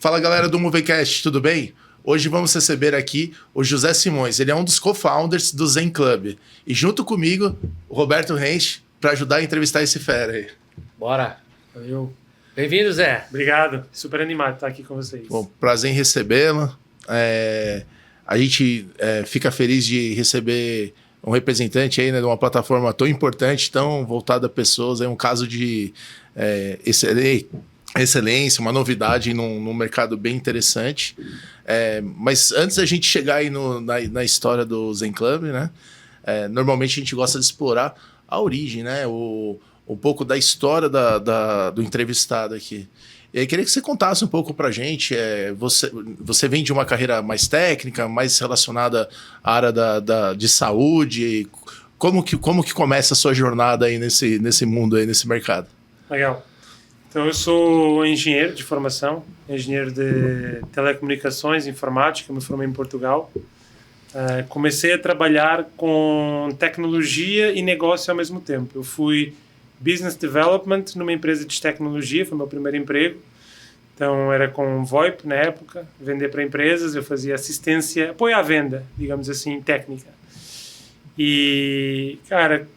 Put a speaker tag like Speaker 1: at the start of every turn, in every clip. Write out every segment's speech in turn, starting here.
Speaker 1: Fala galera do Movecast, tudo bem? Hoje vamos receber aqui o José Simões. Ele é um dos co-founders do Zen Club. E junto comigo, o Roberto Rensch, para ajudar a entrevistar esse fera aí.
Speaker 2: Bora! Valeu. Bem-vindo, Zé.
Speaker 3: Obrigado. Super animado de estar aqui com vocês.
Speaker 1: Bom, prazer em recebê-lo. A gente fica feliz de receber um representante aí, né, de uma plataforma tão importante, tão voltada a pessoas. É um caso de excelência, uma novidade num mercado bem interessante. Mas antes da gente chegar aí na história do Zen Club, né, normalmente a gente gosta de explorar a origem, né, um pouco da história do entrevistado aqui. E aí queria que você contasse um pouco pra gente. Você vem de uma carreira mais técnica, mais relacionada à área de saúde. Como que começa a sua jornada aí nesse mundo, aí, nesse mercado?
Speaker 3: Legal. Então, eu sou engenheiro de formação, engenheiro de telecomunicações, informática, me formei em Portugal. Comecei a trabalhar com tecnologia e negócio ao mesmo tempo. Eu fui Business Development numa empresa de tecnologia, foi meu primeiro emprego. Então, era com VoIP na época, vender para empresas, eu fazia assistência, apoio à venda, digamos assim, técnica. E, cara,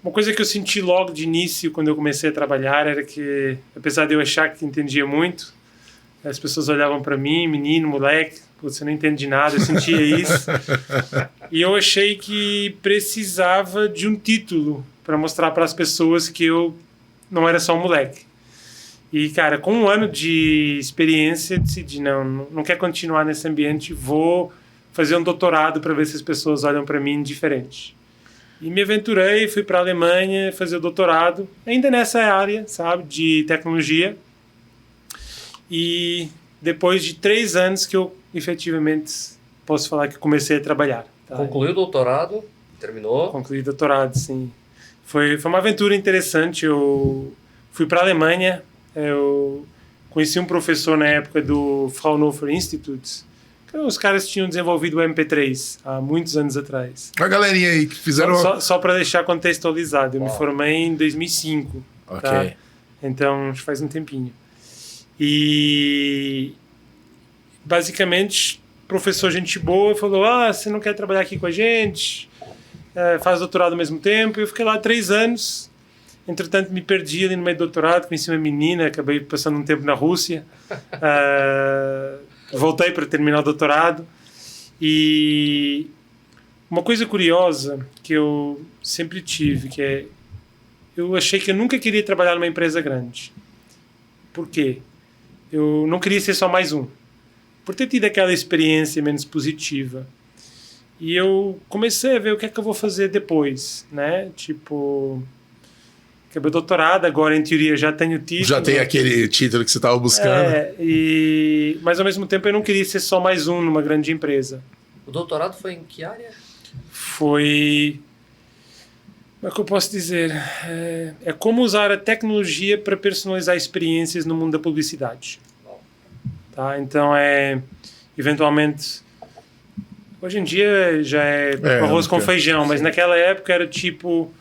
Speaker 3: uma coisa que eu senti logo de início, quando eu comecei a trabalhar, era que, apesar de eu achar que entendia muito, as pessoas olhavam para mim, menino, moleque, você não entende de nada, eu sentia isso. E eu achei que precisava de um título para mostrar para as pessoas que eu não era só um moleque. E, cara, com um ano de experiência, decidi, não quero continuar nesse ambiente, vou fazer um doutorado para ver se as pessoas olham para mim diferente. E me aventurei, fui para a Alemanha fazer o doutorado, ainda nessa área, sabe, de tecnologia. E depois de 3 anos que eu, efetivamente, posso falar que comecei a trabalhar. Tá?
Speaker 2: Concluiu o doutorado? Terminou?
Speaker 3: Concluí o doutorado, sim. Foi uma aventura interessante. Eu fui para a Alemanha, eu conheci um professor na época do Fraunhofer Institute. Os caras tinham desenvolvido o MP3 há muitos anos atrás.
Speaker 1: A galerinha aí que fizeram...
Speaker 3: Só para deixar contextualizado, eu me formei em 2005.
Speaker 1: Ok.
Speaker 3: Tá? Então, faz um tempinho. E, basicamente, o professor gente boa falou, você não quer trabalhar aqui com a gente? Faz doutorado ao mesmo tempo. Eu fiquei lá 3 anos. Entretanto, me perdi ali no meio do doutorado, conheci uma menina, acabei passando um tempo na Rússia. Voltei para terminar o doutorado. E uma coisa curiosa que eu sempre tive, que é, eu achei que eu nunca queria trabalhar numa empresa grande. Por quê? Eu não queria ser só mais um. Por ter tido aquela experiência menos positiva. E eu comecei a ver o que é que eu vou fazer depois, né? Tipo, acabei o doutorado, agora em teoria já tenho título.
Speaker 1: Já tem aquele título que você estava buscando.
Speaker 3: Mas ao mesmo tempo eu não queria ser só mais um numa grande empresa.
Speaker 2: O doutorado foi em que área?
Speaker 3: Foi... Como é que eu posso dizer? É como usar a tecnologia para personalizar experiências no mundo da publicidade. Tá? Então, eventualmente... Hoje em dia já é arroz com feijão, mas naquela época era tipo...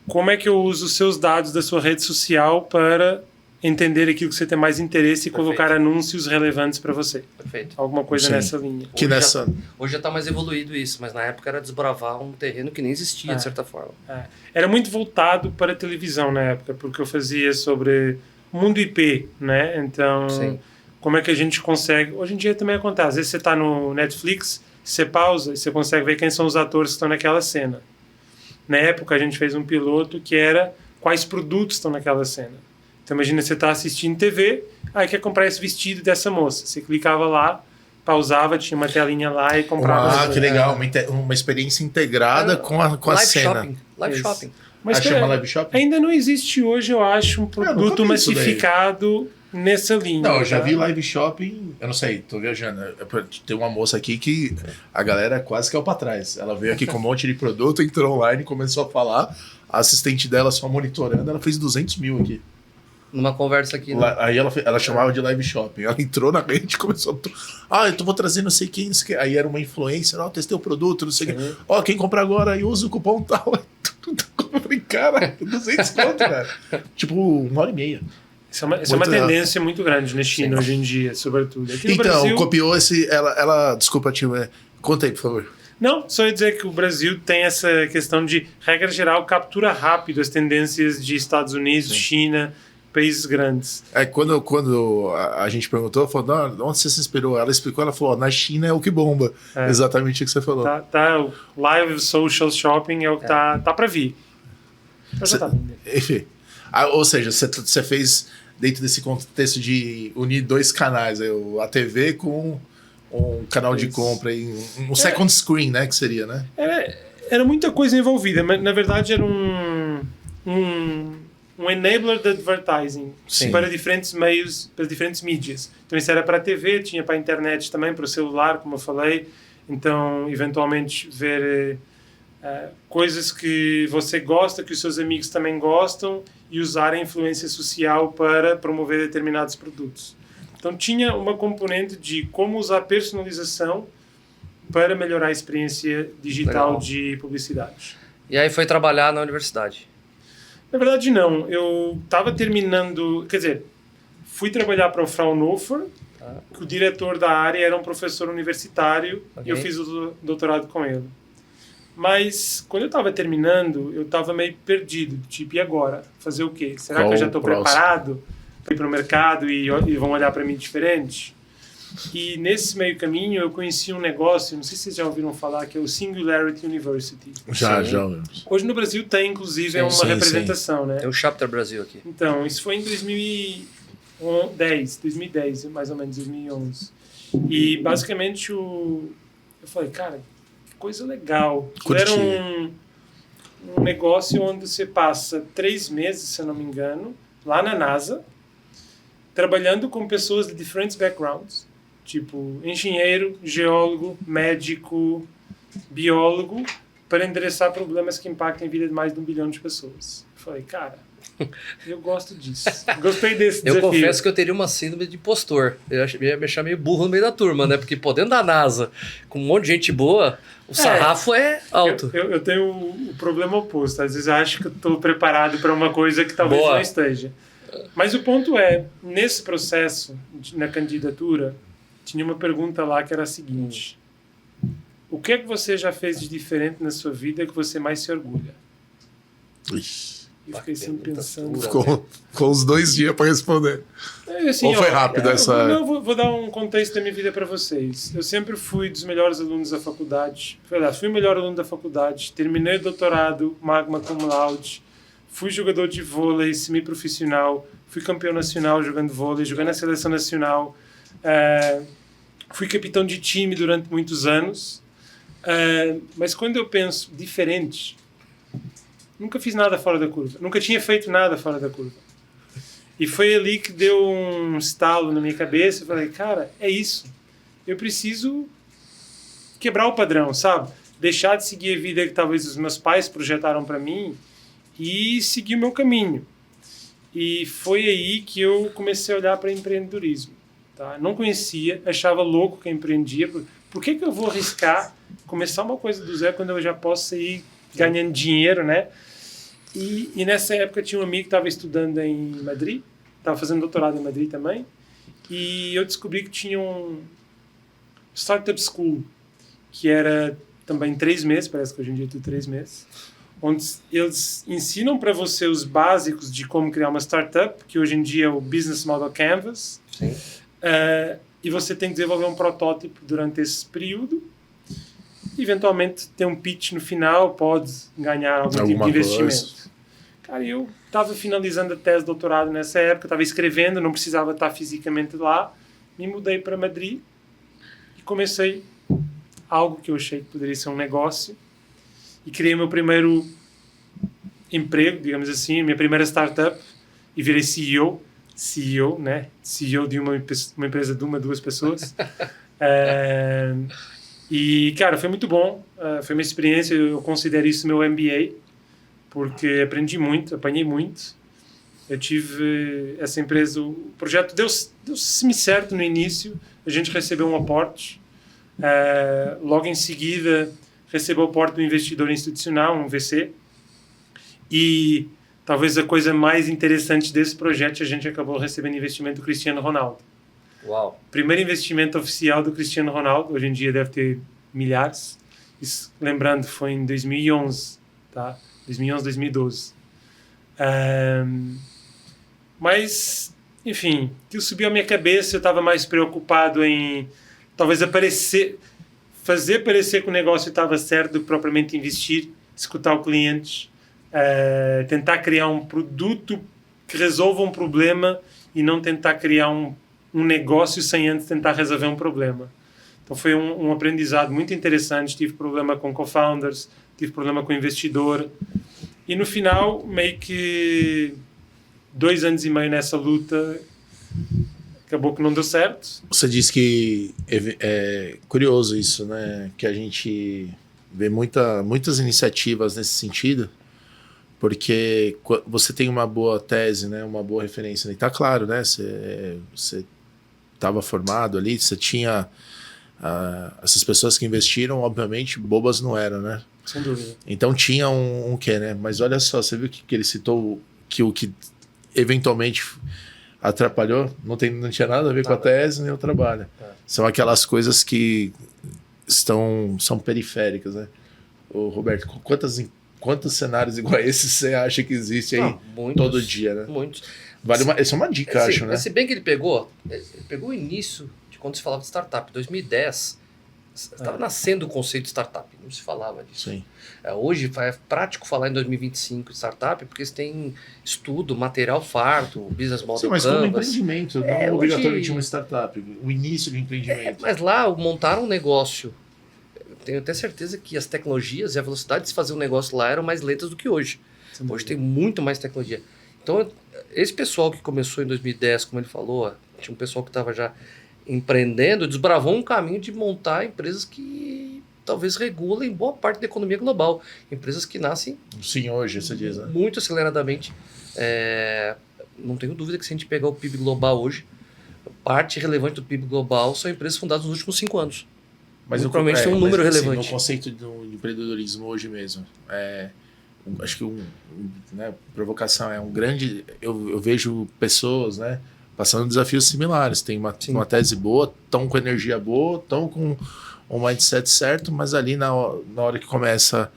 Speaker 3: Como é que eu uso os seus dados da sua rede social para entender aquilo que você tem mais interesse e colocar anúncios relevantes para você?
Speaker 2: Perfeito.
Speaker 3: Alguma coisa nessa linha.
Speaker 2: Hoje já está mais evoluído isso, mas na época era desbravar um terreno que nem existia, de certa forma.
Speaker 3: Era muito voltado para a televisão na época, porque eu fazia sobre mundo IP, né? Então, como é que a gente consegue... Hoje em dia também acontece. Às vezes você está no Netflix, você pausa e você consegue ver quem são os atores que estão naquela cena. Na época, a gente fez um piloto que era quais produtos estão naquela cena. Então, imagina, você está assistindo TV, aí quer comprar esse vestido dessa moça. Você clicava lá, pausava, tinha uma telinha lá e comprava.
Speaker 1: Que legal. Uma experiência integrada com a cena.
Speaker 2: Live shopping.
Speaker 3: Mas
Speaker 1: chama live shopping?
Speaker 3: Ainda não existe hoje, eu acho, um produto massificado nessa linha.
Speaker 1: Não, eu já vi live shopping, eu não sei, tô viajando. Tem uma moça aqui que a galera quase caiu pra trás. Ela veio aqui com um monte de produto, entrou online, começou a falar, a assistente dela só monitorando, ela fez 200 mil aqui.
Speaker 2: Numa conversa aqui, né?
Speaker 1: Aí ela chamava de live shopping. Ela entrou na rede e começou eu vou trazer não sei quem, não sei quem. Aí era uma influencer, testei o produto, não sei o que. Quem comprar agora aí usa o cupom tal. Eu falei, cara, 200 conto, velho. Tipo, 1h30.
Speaker 3: Isso é uma tendência muito grande na China hoje em dia, sobretudo. Aqui no
Speaker 1: Então,
Speaker 3: Brasil,
Speaker 1: copiou esse... Ela desculpa, tio, conta aí, por favor.
Speaker 3: não, só ia dizer que o Brasil tem essa questão de, regra geral, captura rápido as tendências de Estados Unidos, China, países grandes.
Speaker 1: Quando a gente perguntou, falou, não, onde você se inspirou? Ela explicou, ela falou, na China é o que bomba. Exatamente o que você falou.
Speaker 3: O live social shopping é o que tá para vir.
Speaker 1: Enfim. Ou seja, você fez dentro desse contexto de unir dois canais, a TV com um canal de compra, um second screen, né, que seria, né?
Speaker 3: Era muita coisa envolvida, mas na verdade era um enabler de advertising para diferentes meios, para diferentes mídias. Então isso era para a TV, tinha para a internet também, para o celular, como eu falei. Então, eventualmente, ver coisas que você gosta, que os seus amigos também gostam, e usar a influência social para promover determinados produtos. Então tinha uma componente de como usar personalização para melhorar a experiência digital de publicidade.
Speaker 2: E aí foi trabalhar na universidade?
Speaker 3: Na verdade não, eu estava terminando, quer dizer, fui trabalhar para o Fraunhofer, que o diretor da área era um professor universitário, e eu fiz o doutorado com ele. Mas, quando eu estava terminando, eu estava meio perdido. Tipo, e agora? Fazer o quê? Será que eu já estou preparado para ir para o mercado e vão olhar para mim diferente? E nesse meio caminho, eu conheci um negócio, não sei se vocês já ouviram falar, que é o Singularity University.
Speaker 1: Já.
Speaker 3: Hoje no Brasil tem, inclusive, uma representação, né?
Speaker 2: Tem o Chapter Brasil aqui.
Speaker 3: Então, isso foi em 2010, mais ou menos, 2011. E, basicamente, eu falei, cara, coisa legal. Era um negócio onde você passa 3 meses, se eu não me engano, lá na NASA, trabalhando com pessoas de diferentes backgrounds, tipo engenheiro, geólogo, médico, biólogo, para endereçar problemas que impactam a vida de mais de 1 bilhão de pessoas. Eu falei, cara, eu gosto disso. Gostei desse desafio.
Speaker 2: Eu confesso que eu teria uma síndrome de impostor. Eu ia me achar meio burro no meio da turma, né? Porque dentro da NASA, com um monte de gente boa, o sarrafo é alto.
Speaker 3: Eu tenho o problema oposto. Às vezes eu acho que eu estou preparado para uma coisa que talvez não esteja. Mas o ponto é, nesse processo, na candidatura, tinha uma pergunta lá que era a seguinte. O que é que você já fez de diferente na sua vida que você mais se orgulha?
Speaker 1: Ixi.
Speaker 3: Eu fiquei assim pensando.
Speaker 1: Ficou uns 2 dias para responder.
Speaker 3: Assim,
Speaker 1: ou foi rápido essa...
Speaker 3: Eu vou dar um contexto da minha vida para vocês. Eu sempre fui dos melhores alunos da faculdade. Fui o melhor aluno da faculdade. Terminei o doutorado, magna cum laude. Fui jogador de vôlei semi-profissional. Fui campeão nacional jogando vôlei. Joguei na seleção nacional. Fui capitão de time durante muitos anos. Mas quando eu penso diferente... Nunca fiz nada fora da curva. Nunca tinha feito nada fora da curva. E foi ali que deu um estalo na minha cabeça. Eu falei, cara, é isso. Eu preciso quebrar o padrão, sabe? Deixar de seguir a vida que talvez os meus pais projetaram para mim e seguir o meu caminho. E foi aí que eu comecei a olhar para empreendedorismo. Tá? Não conhecia, achava louco que empreendia. Por que eu vou arriscar começar uma coisa do zero quando eu já posso ir ganhando dinheiro, né? E nessa época tinha um amigo que estava estudando em Madrid, estava fazendo doutorado em Madrid também, e eu descobri que tinha um startup school, que era também 3 meses, parece que hoje em dia é tudo 3 meses, onde eles ensinam para você os básicos de como criar uma startup, que hoje em dia é o Business Model Canvas, e você tem que desenvolver um protótipo durante esse período. Eventualmente tem um pitch no final, pode ganhar algum tipo de investimento. Cara, eu estava finalizando a tese de doutorado nessa época, estava escrevendo, não precisava estar fisicamente lá, me mudei para Madrid e comecei algo que eu achei que poderia ser um negócio e criei meu primeiro emprego, digamos assim, minha primeira startup e virei CEO, né? CEO de uma empresa de 1 a 2 pessoas. E, cara, foi muito bom. Foi uma experiência, eu considero isso meu MBA, porque aprendi muito, apanhei muito. Eu tive essa empresa, o projeto deu semi-certo no início, a gente recebeu um aporte. Logo em seguida, recebeu o aporte do investidor institucional, um VC. E talvez a coisa mais interessante desse projeto, a gente acabou recebendo investimento do Cristiano Ronaldo.
Speaker 2: Uau.
Speaker 3: Primeiro investimento oficial do Cristiano Ronaldo, hoje em dia deve ter milhares. Isso, lembrando, foi em 2011, tá? 2011, 2012. Mas, enfim, aquilo subiu à minha cabeça, eu estava mais preocupado em talvez fazer parecer que o negócio estava certo do que propriamente investir, escutar o cliente, tentar criar um produto que resolva um problema e não tentar criar um negócio sem antes tentar resolver um problema. Então foi um aprendizado muito interessante. Tive problema com co-founders, tive problema com investidor. E no final, meio que 2 anos e meio nessa luta, acabou que não deu certo.
Speaker 1: Você disse que é curioso isso, né? Que a gente vê muitas iniciativas nesse sentido, porque você tem uma boa tese, né? Uma boa referência. E tá claro, né? Você estava formado ali, você tinha... essas pessoas que investiram, obviamente, bobas não eram, né?
Speaker 3: Sem dúvida.
Speaker 1: Então tinha um quê, né? Mas olha só, você viu que ele citou que o que eventualmente atrapalhou não tinha nada a ver com a tese nem o trabalho. São aquelas coisas que são periféricas, né? Ô, Roberto, quantos cenários igual a esse você acha que existe aí todo dia, né?
Speaker 2: Muitos.
Speaker 1: Essa é uma dica, acho, né?
Speaker 2: Se bem que ele pegou o início de quando se falava de startup, 2010, estava nascendo o conceito de startup, não se falava disso.
Speaker 1: Sim.
Speaker 2: Hoje é prático falar em 2025 de startup, porque você tem estudo, material farto, business model.
Speaker 1: Sim, mas
Speaker 2: canvas.
Speaker 1: como empreendimento, não obrigatoriamente uma startup, o início do empreendimento.
Speaker 2: Mas lá montaram um negócio. Tenho até certeza que as tecnologias e a velocidade de se fazer um negócio lá eram mais lentas do que hoje. Hoje tem muito mais tecnologia. Então, esse pessoal que começou em 2010, como ele falou, tinha um pessoal que estava já empreendendo, desbravou um caminho de montar empresas que talvez regulem boa parte da economia global. Empresas que nascem...
Speaker 1: Sim, hoje, você diz, né?
Speaker 2: Muito aceleradamente. Não tenho dúvida que se a gente pegar o PIB global hoje, parte relevante do PIB global são empresas fundadas nos últimos 5 anos. Mas provavelmente tem um número relevante.
Speaker 1: Assim, no conceito do empreendedorismo hoje mesmo, acho que né, provocação é um grande... Eu vejo pessoas, né, passando desafios similares. Tem uma tese boa, estão com energia boa, estão com um mindset certo, mas ali na hora que começa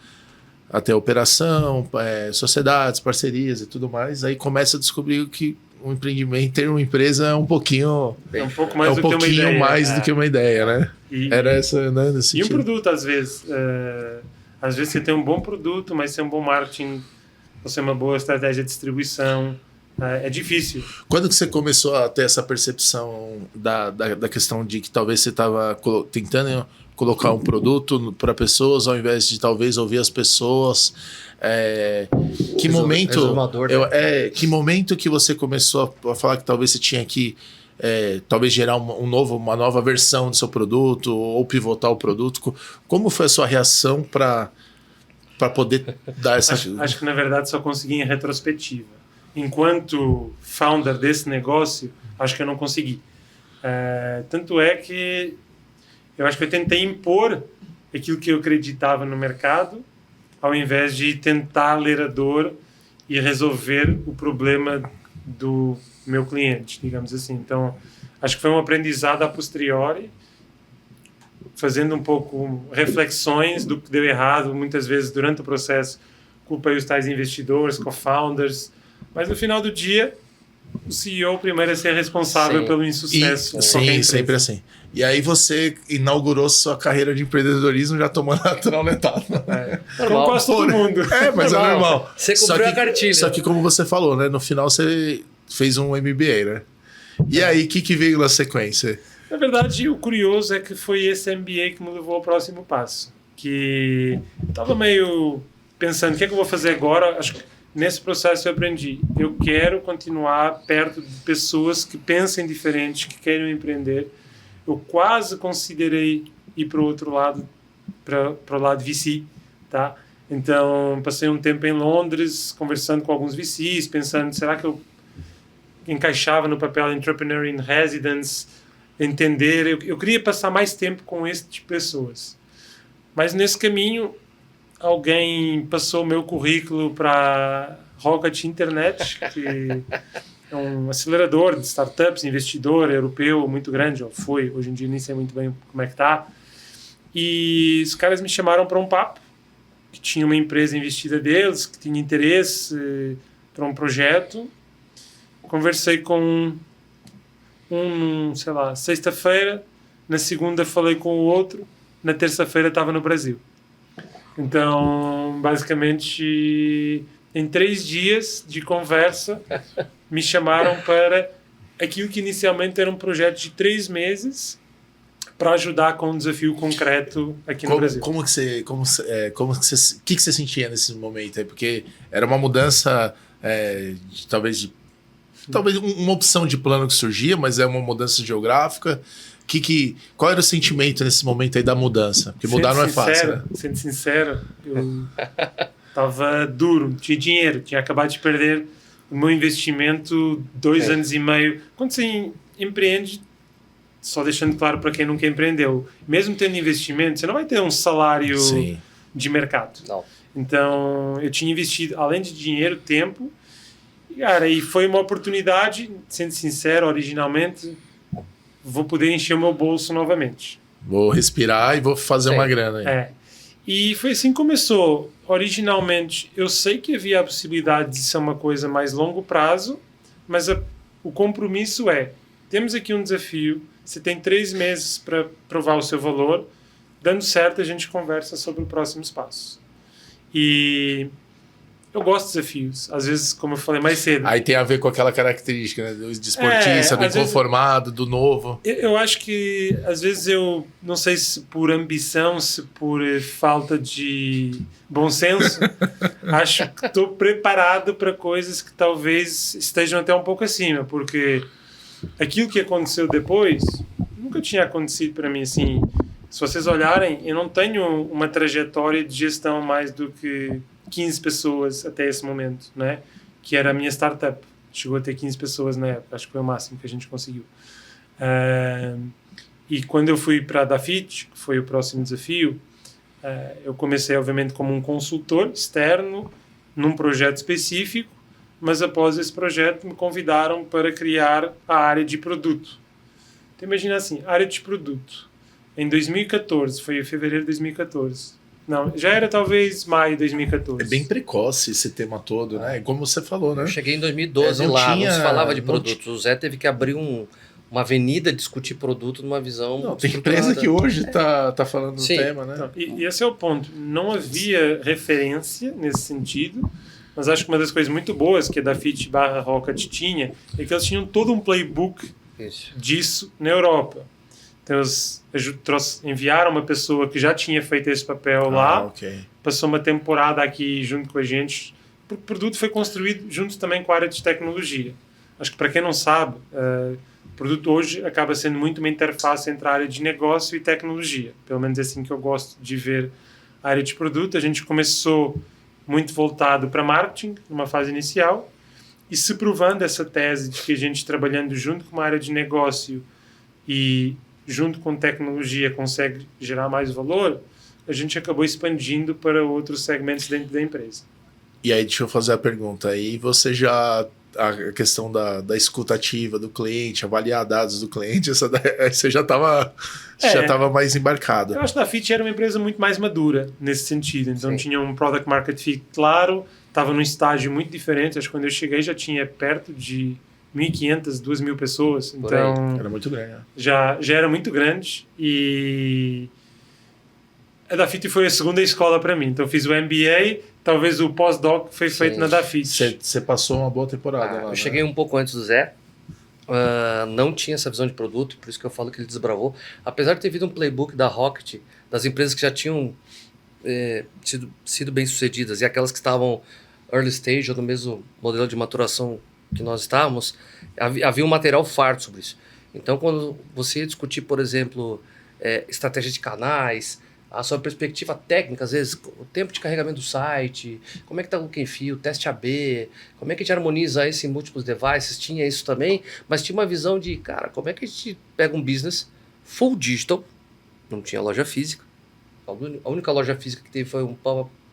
Speaker 1: a ter operação, sociedades, parcerias e tudo mais, aí começa a descobrir que um empreendimento, ter uma empresa é um pouquinho mais do que uma ideia, né? Era essa, né, nesse sentido.
Speaker 3: E um produto, às vezes você tem um bom produto, mas sem um bom marketing, você tem uma boa estratégia de distribuição, é difícil.
Speaker 1: Quando que você começou a ter essa percepção da questão de que talvez você estava tentando colocar um produto para pessoas ao invés de talvez ouvir as pessoas? Que momento que você começou a falar que talvez você tinha que talvez gerar uma nova versão do seu produto ou pivotar o produto? Como foi a sua reação para poder dar essa...
Speaker 3: Acho que na verdade só consegui em retrospectiva. Enquanto founder desse negócio, acho que eu não consegui. Tanto é que eu acho que eu tentei impor aquilo que eu acreditava no mercado, ao invés de tentar ler a dor e resolver o problema do meu cliente, digamos assim. Então, acho que foi um aprendizado a posteriori, fazendo um pouco reflexões do que deu errado, muitas vezes durante o processo, culpei os tais investidores, co-founders, mas no final do dia, o CEO primeiro é ser responsável pelo insucesso.
Speaker 1: Sim, sempre assim. E aí você inaugurou sua carreira de empreendedorismo já tomando a trauletada.
Speaker 3: Como quase todo mundo.
Speaker 1: Mas é normal.
Speaker 2: Você cumpriu a cartilha.
Speaker 1: Só que como você falou, né? No final você fez um MBA, né? E aí, o que veio na sequência?
Speaker 3: Na verdade, o curioso é que foi esse MBA que me levou ao próximo passo. Que eu estava meio pensando, o que é que eu vou fazer agora? Acho que nesse processo eu aprendi. Eu quero continuar perto de pessoas que pensem diferente, que querem empreender. Eu quase considerei ir para o outro lado, para o lado VC, tá? Então, passei um tempo em Londres, conversando com alguns VCs, pensando, será que eu encaixava no papel Entrepreneur in Residence, entender. Eu queria passar mais tempo com esse tipo de pessoas. Mas nesse caminho, alguém passou o meu currículo para Rocket Internet, que é um acelerador de startups, investidor europeu muito grande, ou foi, hoje em dia nem sei muito bem como é que está. E os caras me chamaram para um papo, que tinha uma empresa investida deles, que tinha interesse para um projeto. Conversei com sei lá, sexta-feira, na segunda falei com o outro, na terça-feira estava no Brasil. Então, basicamente, em 3 dias de conversa, me chamaram para aquilo que inicialmente era um projeto de 3 meses para ajudar com um desafio concreto aqui no Brasil.
Speaker 1: O que você sentia nesse momento aí? Porque era uma mudança, talvez uma opção de plano que surgia, mas é uma mudança geográfica. Qual era o sentimento nesse momento aí da mudança? Porque mudar não é fácil, né?
Speaker 3: Sendo sincero, eu estava duro, não tinha dinheiro, tinha acabado de perder o meu investimento 2 anos e meio. Quando você empreende, só deixando claro para quem nunca empreendeu, mesmo tendo investimento, você não vai ter um salário de mercado.
Speaker 2: Não.
Speaker 3: Então, eu tinha investido, além de dinheiro, tempo. Cara, e foi uma oportunidade, sendo sincero, originalmente, vou poder encher o meu bolso novamente.
Speaker 1: Vou respirar e vou fazer uma grana aí.
Speaker 3: E foi assim que começou. Originalmente, eu sei que havia a possibilidade de ser uma coisa mais longo prazo, mas o compromisso temos aqui um desafio, você tem 3 meses para provar o seu valor, dando certo a gente conversa sobre o próximo passo. E eu gosto de desafios. Às vezes, como eu falei mais cedo...
Speaker 1: Aí tem a ver com aquela característica, né? Do esportista, do inconformado, do novo.
Speaker 3: Eu acho que, às vezes, eu não sei se por ambição, se por falta de bom senso, acho que estou preparado para coisas que talvez estejam até um pouco acima, porque aquilo que aconteceu depois nunca tinha acontecido para mim assim. Se vocês olharem, eu não tenho uma trajetória de gestão mais do que 15 pessoas até esse momento, né? Que era a minha startup. Chegou a ter 15 pessoas na época, acho que foi o máximo que a gente conseguiu. E quando eu fui para a Dafit, que foi o próximo desafio, eu comecei, obviamente, como um consultor externo num projeto específico, mas após esse projeto me convidaram para criar a área de produto. Então, imagina assim, área de produto. Em 2014, foi em fevereiro de 2014. Não, já era talvez maio de 2014.
Speaker 1: É bem precoce esse tema todo, né? Como você falou, né?
Speaker 2: Eu cheguei em 2012 lá, não se falava de produtos. O Zé teve que abrir uma avenida, discutir produto numa visão...
Speaker 1: Não, tem empresa que hoje tá falando do tema, né?
Speaker 3: Então, e esse é o ponto. Não havia referência nesse sentido, mas acho que uma das coisas muito boas que a Dafit / Rocket tinha é que eles tinham todo um playbook disso na Europa. Então, eles enviaram uma pessoa que já tinha feito esse papel lá, passou uma temporada aqui junto com a gente. O produto foi construído junto também com a área de tecnologia. Acho que, para quem não sabe, o produto hoje acaba sendo muito uma interface entre a área de negócio e tecnologia. Pelo menos é assim que eu gosto de ver a área de produto. A gente começou muito voltado para marketing, numa fase inicial, e se provando essa tese de que a gente, trabalhando junto com uma área de negócio e junto com tecnologia, consegue gerar mais valor, a gente acabou expandindo para outros segmentos dentro da empresa.
Speaker 1: E aí, deixa eu fazer a pergunta. Aí você já... A questão da escutativa do cliente, avaliar dados do cliente, você já estava mais embarcado.
Speaker 3: Eu acho que a Dafit era uma empresa muito mais madura nesse sentido. Então, tinha um product market fit claro, estava num estágio muito diferente. Acho que quando eu cheguei já tinha perto de 1.500, 2.000 pessoas. Então,
Speaker 1: era muito grande.
Speaker 3: Já era muito grande. E a Dafit foi a segunda escola para mim. Então, fiz o MBA, talvez o pós-doc foi feito na Dafit.
Speaker 1: Você passou uma boa temporada lá.
Speaker 2: Eu cheguei um pouco antes do Zé. Não tinha essa visão de produto, por isso que eu falo que ele desbravou. Apesar de ter vindo um playbook da Rocket, das empresas que já tinham sido bem-sucedidas e aquelas que estavam early stage ou no mesmo modelo de maturação que nós estávamos, havia um material farto sobre isso. Então, quando você ia discutir, por exemplo, estratégia de canais, a sua perspectiva técnica, às vezes, o tempo de carregamento do site, como é que está o look and feel, teste AB, como é que a gente harmoniza isso em múltiplos devices, tinha isso também, mas tinha uma visão de, cara, como é que a gente pega um business full digital, não tinha loja física, a única loja física que teve foi um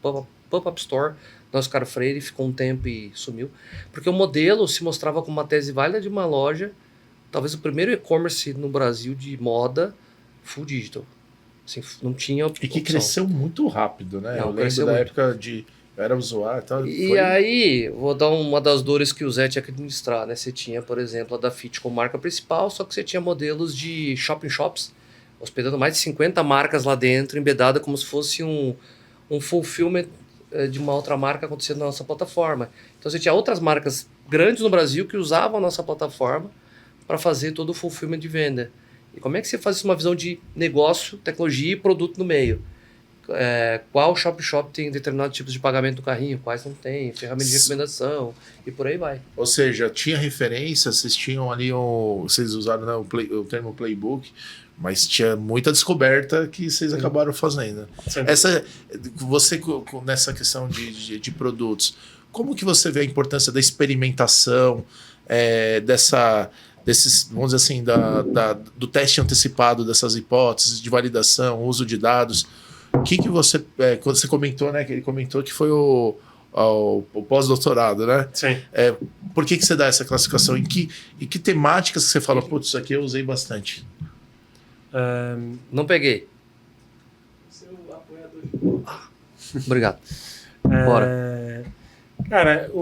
Speaker 2: pop-up store do Oscar Freire, ficou um tempo e sumiu. Porque o modelo se mostrava como uma tese válida de uma loja, talvez o primeiro e-commerce no Brasil de moda full digital. Assim, não tinha
Speaker 1: E que
Speaker 2: opção.
Speaker 1: cresceu muito rápido, né?
Speaker 2: Não,
Speaker 1: Eu lembro
Speaker 2: cresceu
Speaker 1: da
Speaker 2: muito.
Speaker 1: época de... Eu era usuário e tal.
Speaker 2: E aí, vou dar uma das dores que o Zé tinha que administrar, né? Você tinha, por exemplo, a Dafit como marca principal, só que você tinha modelos de shops, hospedando mais de 50 marcas lá dentro, embedada como se fosse um fulfillment de uma outra marca acontecendo na nossa plataforma. Então você tinha outras marcas grandes no Brasil que usavam a nossa plataforma para fazer todo o fulfillment de venda. E como é que você faz isso uma visão de negócio, tecnologia e produto no meio? Qual shop tem determinados tipos de pagamento do carrinho, quais não tem, ferramenta de recomendação e por aí vai.
Speaker 1: Ou seja, tinha referência, vocês tinham ali vocês usaram, né, o termo playbook, mas tinha muita descoberta que vocês acabaram fazendo.
Speaker 3: Sim.
Speaker 1: Você nessa questão de produtos, como que você vê a importância da experimentação, desses, vamos dizer assim, do teste antecipado dessas hipóteses de validação, uso de dados? O que você, quando você comentou, né, que ele comentou que foi o pós-doutorado, né?
Speaker 3: Sim.
Speaker 1: Por que você dá essa classificação? Em que temáticas que você fala, putz, isso aqui eu usei bastante?
Speaker 2: Não peguei.
Speaker 4: Seu apoiador.
Speaker 2: Obrigado. Bora.
Speaker 3: Cara,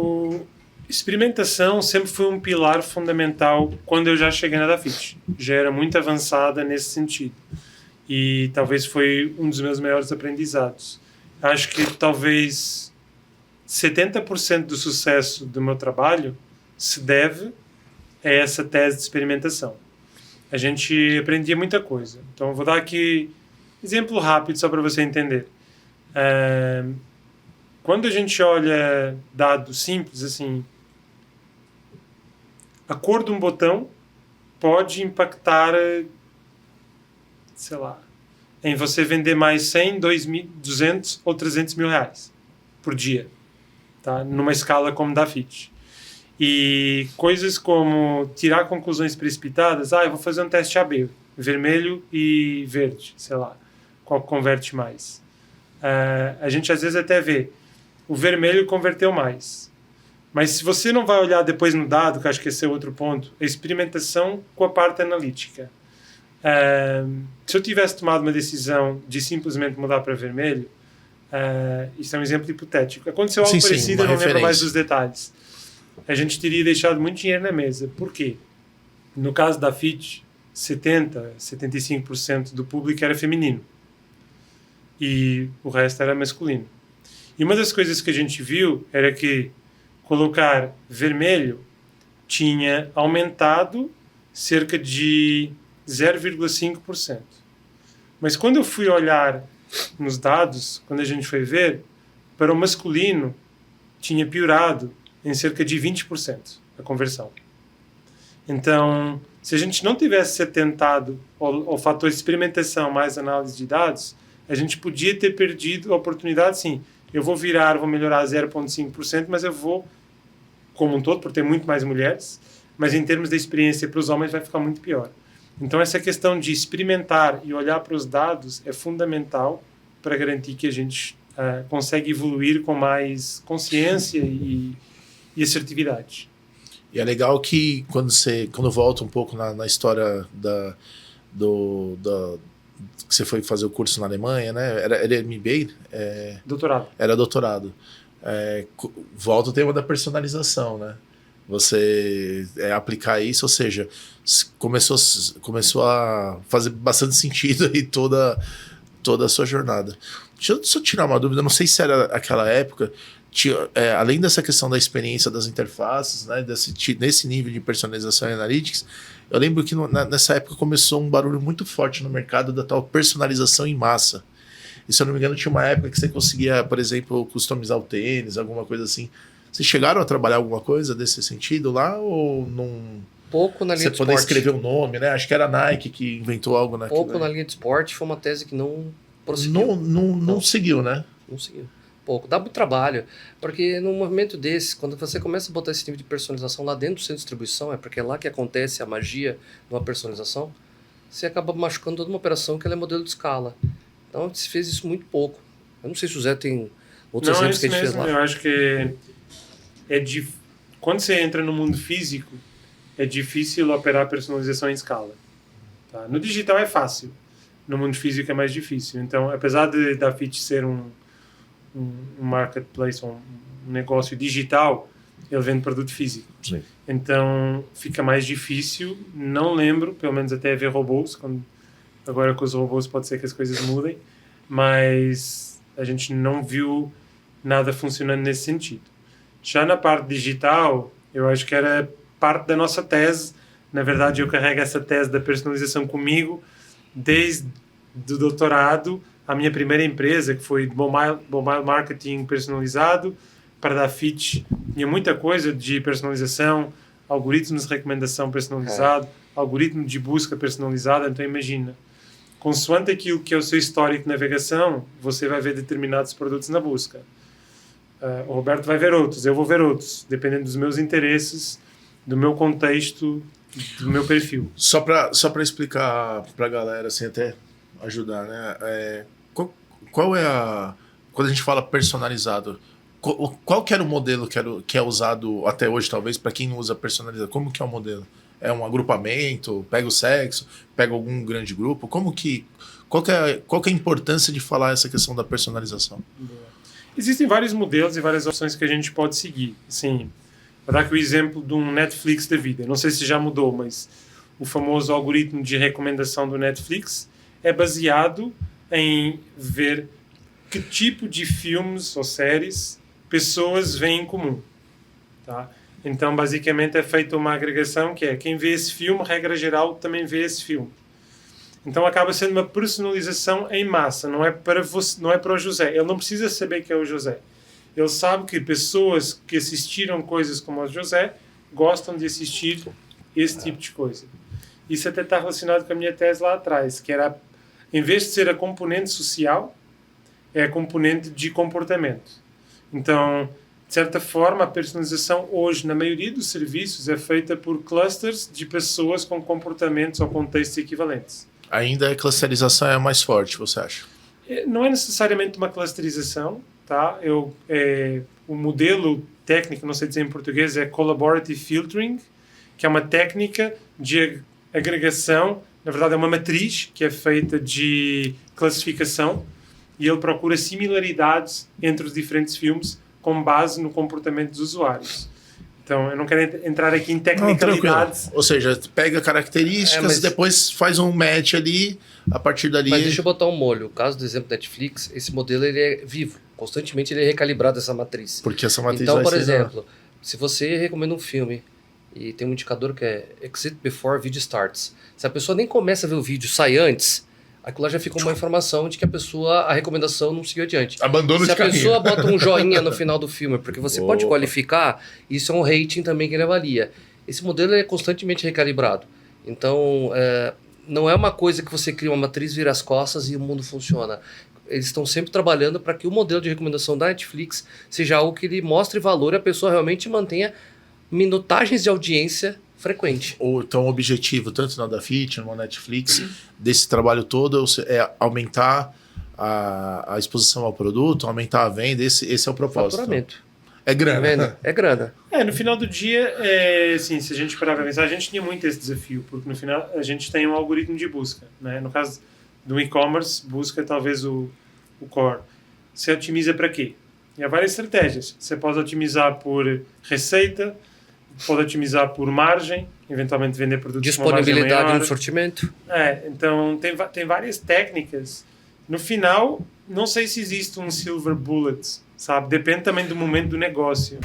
Speaker 3: experimentação sempre foi um pilar fundamental quando eu já cheguei na Dafit. Já era muito avançada nesse sentido. E talvez foi um dos meus maiores aprendizados. Acho que talvez 70% do sucesso do meu trabalho se deve a essa tese de experimentação. A gente aprendia muita coisa. Então, vou dar aqui exemplo rápido só para você entender. Quando a gente olha dados simples, assim, a cor de um botão pode impactar, sei lá, em você vender mais 100, 200 ou 300 mil reais por dia, tá? Numa escala como da Dafit. E coisas como tirar conclusões precipitadas, eu vou fazer um teste AB, vermelho e verde, sei lá, qual converte mais. A gente às vezes até vê, o vermelho converteu mais. Mas se você não vai olhar depois no dado, que acho que esse é outro ponto, a experimentação com a parte analítica. Se eu tivesse tomado uma decisão de simplesmente mudar para vermelho, isso é um exemplo hipotético. Aconteceu algo parecido, eu não lembro mais dos detalhes. A gente teria deixado muito dinheiro na mesa. Por quê? No caso da Dafit, 75% do público era feminino. E o resto era masculino. E uma das coisas que a gente viu era que colocar vermelho tinha aumentado cerca de 0,5%. Mas quando eu fui olhar nos dados, quando a gente foi ver, para o masculino tinha piorado em cerca de 20% a conversão. Então, se a gente não tivesse atentado ao fator de experimentação mais análise de dados, a gente podia ter perdido a oportunidade, sim. Eu vou melhorar 0,5%, mas eu vou, como um todo, por ter muito mais mulheres, mas em termos de experiência para os homens vai ficar muito pior. Então, essa questão de experimentar e olhar para os dados é fundamental para garantir que a gente consegue evoluir com mais consciência e assertividade.
Speaker 1: E é legal que quando volta um pouco na história que você foi fazer o curso na Alemanha, né? Era MBA?
Speaker 3: Doutorado.
Speaker 1: Era doutorado. Volta o tema da personalização, né? Você aplicar isso, ou seja, começou a fazer bastante sentido aí toda a sua jornada. Deixa eu só tirar uma dúvida, não sei se era aquela época, além dessa questão da experiência das interfaces, né, nesse nível de personalização e analytics, eu lembro que nessa época começou um barulho muito forte no mercado da tal personalização em massa. E se eu não me engano, tinha uma época que você conseguia, por exemplo, customizar o tênis, alguma coisa assim. Vocês chegaram a trabalhar alguma coisa desse sentido lá ou não?
Speaker 2: Pouco na linha de
Speaker 1: Você poder
Speaker 2: esporte.
Speaker 1: escrever o nome, né? Acho que era a Nike que inventou algo naquilo.
Speaker 2: Pouco na linha de esporte, foi uma tese que não prosseguiu.
Speaker 1: Não seguiu, né?
Speaker 2: Não seguiu. Pouco. Dá muito trabalho. Porque num movimento desse, quando você começa a botar esse nível de personalização lá dentro do centro de distribuição, porque é lá que acontece a magia de uma personalização, você acaba machucando toda uma operação que ela é modelo de escala. Então se fez isso muito pouco. Eu não sei se o Zé tem Outros
Speaker 3: Não, é
Speaker 2: exemplos
Speaker 3: isso
Speaker 2: que a gente
Speaker 3: mesmo.
Speaker 2: fez lá.
Speaker 3: Eu acho que quando você entra no mundo físico, é difícil operar personalização em escala. Tá? No digital é fácil, no mundo físico é mais difícil. Então, apesar da Fit ser um marketplace, um negócio digital, ele vende produto físico.
Speaker 1: Sim.
Speaker 3: Então, fica mais difícil. Não lembro, pelo menos até ver robôs. Agora com os robôs pode ser que as coisas mudem, mas a gente não viu nada funcionando nesse sentido. Já na parte digital, eu acho que era parte da nossa tese. Na verdade, eu carrego essa tese da personalização comigo desde o doutorado. A minha primeira empresa, que foi de mobile marketing personalizado, para dar Fit, tinha muita coisa de personalização, algoritmos de recomendação personalizado, algoritmo de busca personalizado. Então, imagina, consoante aquilo que é o seu histórico de navegação, você vai ver determinados produtos na busca. O Roberto vai ver outros, eu vou ver outros, dependendo dos meus interesses, do meu contexto, do meu perfil.
Speaker 1: Só para explicar para a galera, assim, até ajudar, né? Qual é quando a gente fala personalizado, qual que era o modelo que é usado até hoje, talvez, para quem não usa personalizado? Como que é o modelo? É um agrupamento? Pega o sexo? Pega algum grande grupo? Qual que é a importância de falar essa questão da personalização?
Speaker 3: Existem vários modelos e várias opções que a gente pode seguir. Assim, vou dar aqui o exemplo de um Netflix da vida. Não sei se já mudou, mas o famoso algoritmo de recomendação do Netflix é baseado em ver que tipo de filmes ou séries pessoas veem em comum. Tá? Então, basicamente, é feita uma agregação que é quem vê esse filme, regra geral, também vê esse filme. Então, acaba sendo uma personalização em massa. Não é para você, não é para o José. Ele não precisa saber que é o José. Ele sabe que pessoas que assistiram coisas como o José gostam de assistir esse tipo de coisa. Isso até está relacionado com a minha tese lá atrás, que era, em vez de ser a componente social, é a componente de comportamento. Então, de certa forma, a personalização hoje, na maioria dos serviços, é feita por clusters de pessoas com comportamentos ou contextos equivalentes.
Speaker 1: Ainda a clusterização é a mais forte, você acha?
Speaker 3: Não é necessariamente uma clusterização, tá? O modelo técnico, não sei dizer em português, é Collaborative Filtering, que é uma técnica de agregação, na verdade é uma matriz que é feita de classificação, e ele procura similaridades entre os diferentes filmes com base no comportamento dos usuários. Então, eu não quero entrar aqui em tecnicalidades.
Speaker 1: Ou seja, pega características, depois faz um match ali, a partir dali...
Speaker 2: Mas deixa eu botar um molho. O caso do exemplo da Netflix, esse modelo ele é vivo. Constantemente ele é recalibrado, essa matriz.
Speaker 1: Porque essa matriz
Speaker 2: então,
Speaker 1: vai
Speaker 2: por
Speaker 1: ser...
Speaker 2: exemplo, se você recomenda um filme e tem um indicador que é Exit Before Video Starts. Se a pessoa nem começa a ver o vídeo, sai antes... Aquilo lá já fica uma informação de que a recomendação não seguiu adiante.
Speaker 1: Abandono de carrinho.
Speaker 2: Se a pessoa bota um joinha no final do filme, porque você pode qualificar, isso é um rating também que ele avalia. Esse modelo é constantemente recalibrado. Então, não é uma coisa que você cria uma matriz, vira as costas e o mundo funciona. Eles estão sempre trabalhando para que o modelo de recomendação da Netflix seja algo que ele mostre valor e a pessoa realmente mantenha minutagens de audiência frequente.
Speaker 1: Então, o objetivo, tanto na Dafit, no Netflix, desse trabalho todo é aumentar a exposição ao produto, aumentar a venda, esse é o propósito.
Speaker 2: Faturamento.
Speaker 1: É grana.
Speaker 2: É grana.
Speaker 3: No final do dia, assim, se a gente parar para pensar, a gente tinha muito esse desafio, porque no final a gente tem um algoritmo de busca. Né? No caso do e-commerce, busca talvez o core. Você otimiza para quê? E há várias estratégias. Você pode otimizar por receita, pode otimizar por margem, eventualmente vender produtos com uma margem maior.
Speaker 2: Disponibilidade no sortimento.
Speaker 3: Então tem várias técnicas. No final, não sei se existe um silver bullet, sabe? Depende também do momento do negócio.